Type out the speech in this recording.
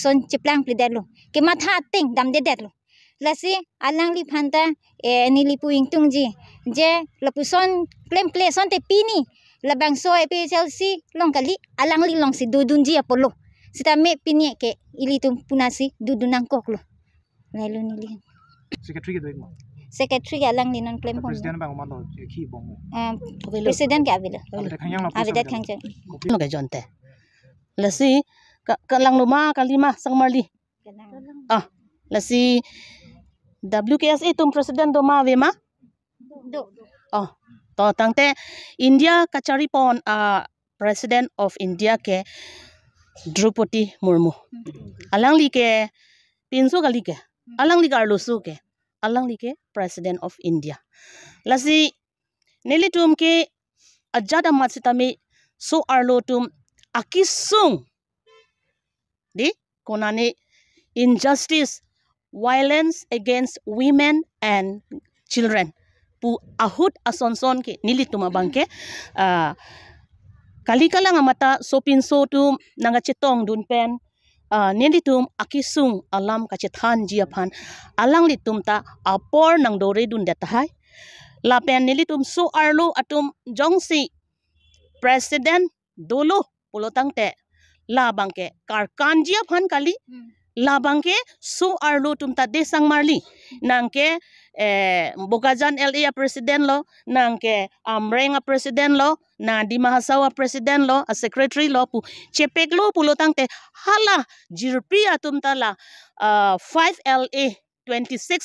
son ceplang plidat lo ke matha ting dam dedet lo lasi alang li phanta ni li puing tungji je lapuson klem son te pini labang so epi Chelsea long kali alang li long si dudunji apolo sita me pini ke ili tum punasi dudunang kok lo lalu nili secretary ke doing secretary alang li non klem pon president bang man do ki bong president ka avila avida khangja no ga jonte lasi kalang luma kalima sangmarli lasi WKSA tum president do ma ve ma do to tangte India kachari pon president of India ke Draupadi Murmu alang li ke pinso kali ke alang li garlusu ke alang li ke president of India lasi nelitum ke ajada matsitami so arlotum akisung di konani injustice violence against women and children pu ahut asonson ke nilituma bangke kalikala nga mata sopin sotum nanga chetong dun pen nilitum akisung alam kachethan jiaphan alang litum ta apor nang dore dun datahai lapen nilitum so arlo atum jongsi president dolo pulotang te labangke karkan jiaphan kali labangke so arlo tum ta desang marli nangke Bogazan LA president lo nangke Amrenga president lo na di Mahasawa president lo a secretary lo pu cepek lo pulotang te hala jirpi atum tala 5 LA 26